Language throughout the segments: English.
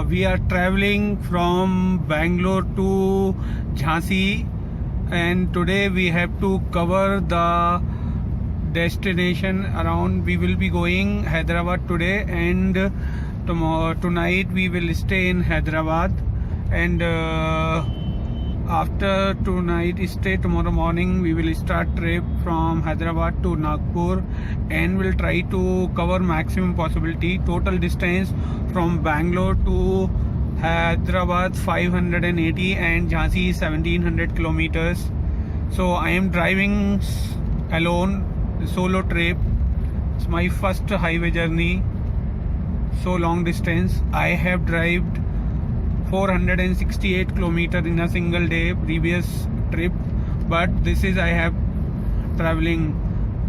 We are traveling from Bangalore to Jhansi, and today we have to cover the destination around. We will be going Hyderabad today, and tonight we will stay in Hyderabad, and after tonight stay, tomorrow morning we will start trip from Hyderabad to Nagpur, and we'll try to cover maximum possibility. Total distance from Bangalore to Hyderabad 580 and Jhansi 1700 kilometers. So I am driving alone, solo trip. It's my first highway journey, so long distance. I have driven 468 kilometers in a single day previous trip, but this is I have traveling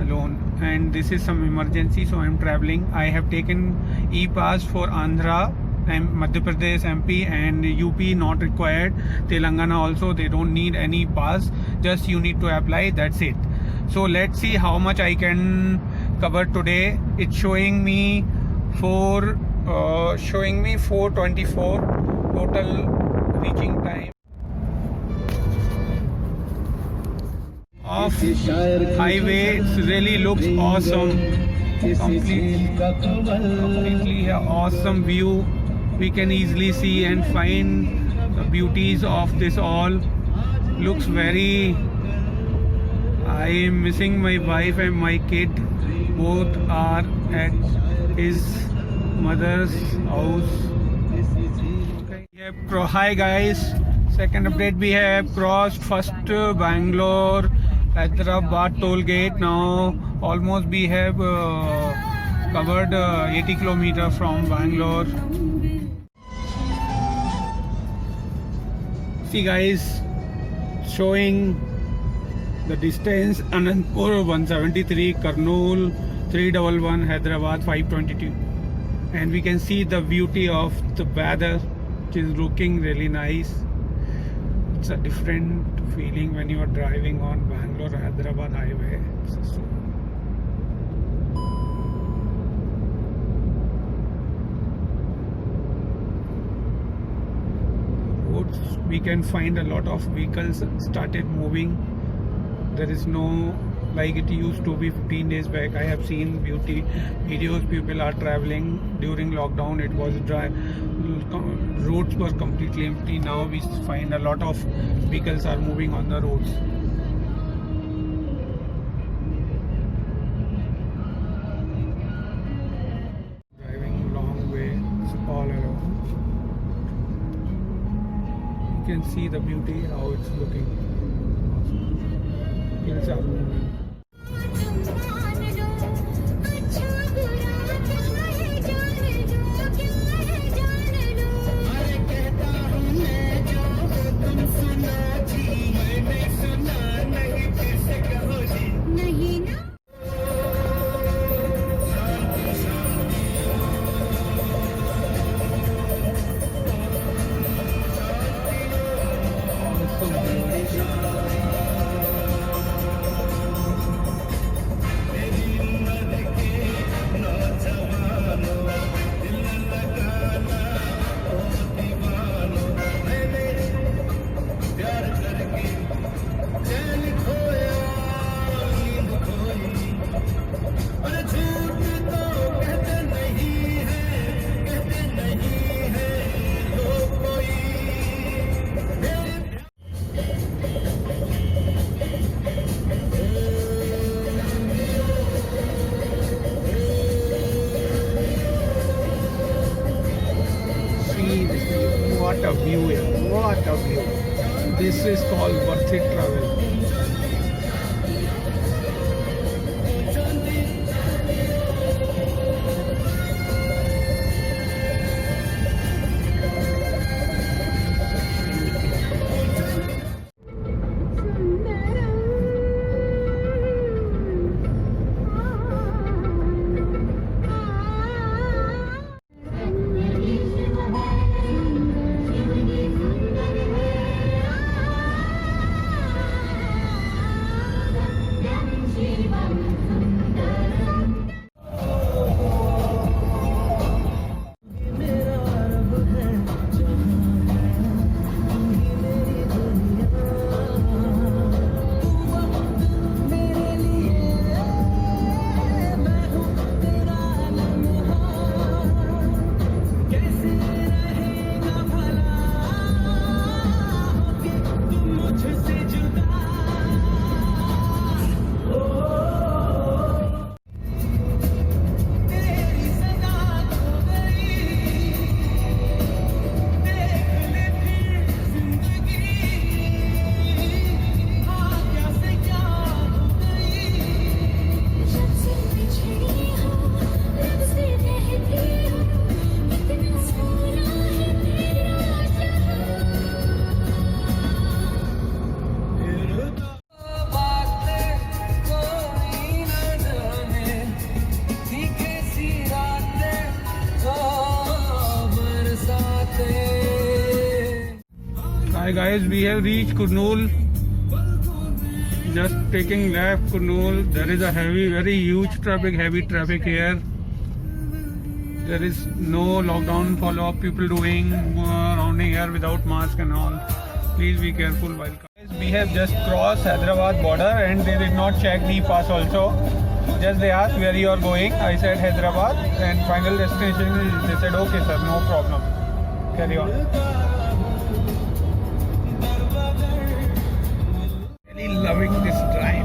alone, and this is some emergency, so I am traveling. I have taken e-pass for Andhra and Madhya Pradesh, MP and UP, not required. Telangana also, they don't need any pass, just you need to apply, that's it. So let's see how much I can cover today. It's showing me 424 total reaching time of highway. It really looks awesome. Completely awesome view. We can easily see and find the beauties of this all. Looks very. I am missing my wife and my kid. Both are at his mother's house. Hi guys, second update, we have crossed first Bangalore Hyderabad toll gate. Now almost we have covered 80 kilometers from Bangalore. See guys, showing the distance: Anandpur 173, Kurnool 311, Hyderabad 522, and we can see the beauty of the weather, which is looking really nice. It's a different feeling when you are driving on Bangalore Hyderabad highway. Roads, we can find a lot of vehicles started moving. There is no like it used to be 15 days back. I have seen beauty videos, people are traveling during lockdown. It was dry, roads were completely empty. Now we find a lot of vehicles are moving on the roads. Driving long way all around. You can see the beauty, how it's looking. Hills are moving. What a view, what a view. This is called worth it travel. Hi guys, we have reached Kurnool. Just taking left Kurnool. There is a very huge heavy traffic here. There is no lockdown follow-up. People doing rounding here without mask and all. Please be careful while. Guys, we have just crossed Hyderabad border and they did not check the pass also. Just they asked where you are going. I said Hyderabad and final destination is, they said okay sir, no problem. Carry on. Really loving this drive.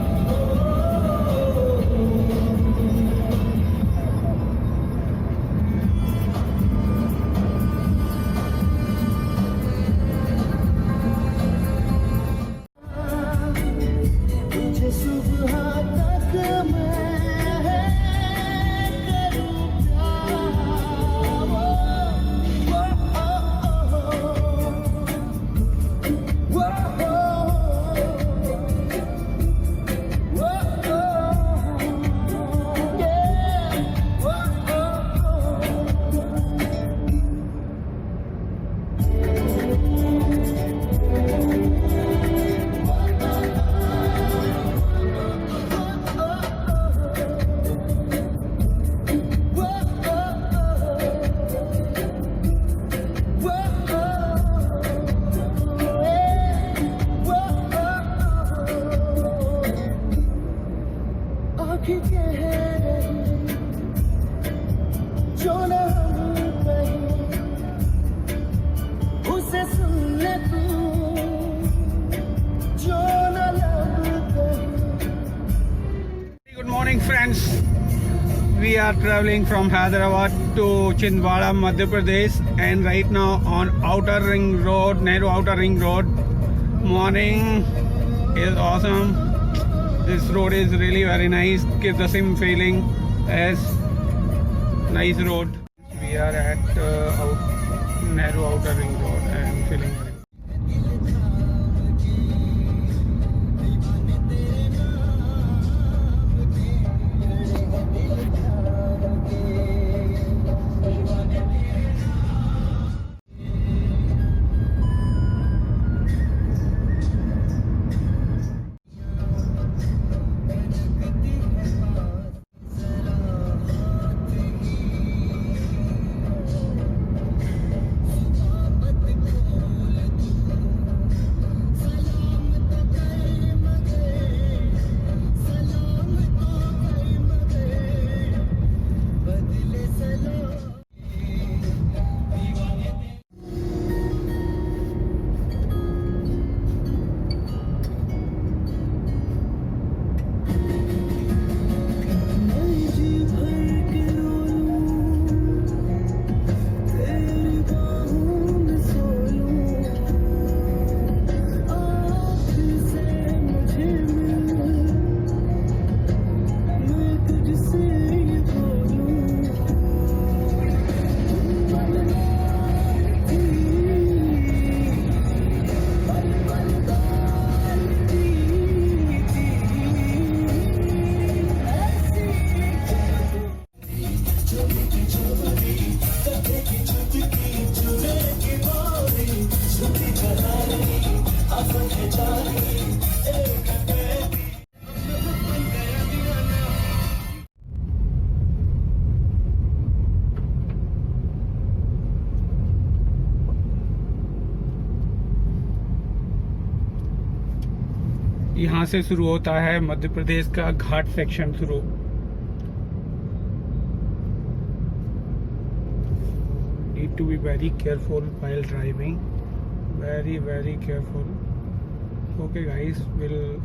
Good morning friends, we are traveling from Hyderabad to Chindwara, Madhya Pradesh, and right now on Outer Ring Road, Nehru Outer Ring Road. Morning is awesome. This road is really very nice, gives the same feeling as nice road. We are at Nehru Outer Ring Road and feeling very यहाँ से शुरू होता है मध्य प्रदेश का घाट section शुरू। Need to be very careful while driving. Very careful. Okay guys, we'll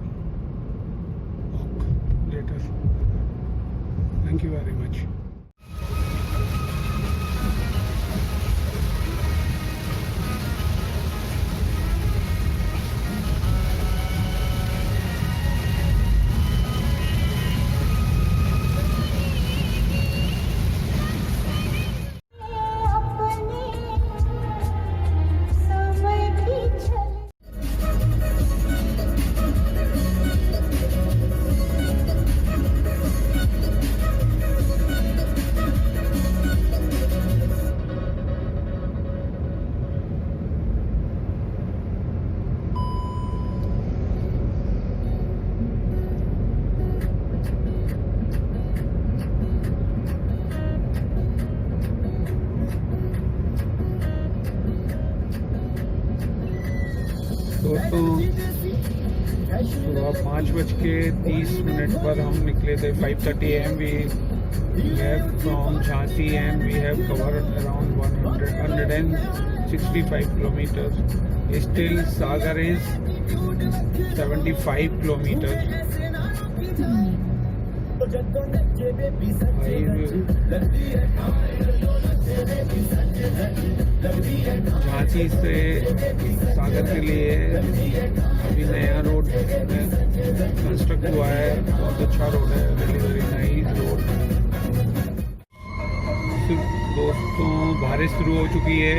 walk later. Thank you very much. दोस्तों सुबह 5:30 पर हम निकले थे. 5:30 AM we left from Jhansi and we have covered around 165 kilometers. Still Sagar is 75 kilometers. Jhansi से सागर के लिए अभी नया रोड कंस्ट्रक्ट हुआ है. बहुत अच्छा रोड है. Very very nice road. दोस्तों बारिश शुरू हो चुकी है.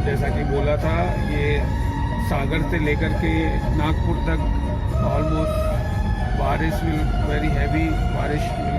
जैसा कि बोला था ये सागर से लेकर के नागपुर तक ऑलमोस्ट बारिश विल वेरी हैवी बारिश विल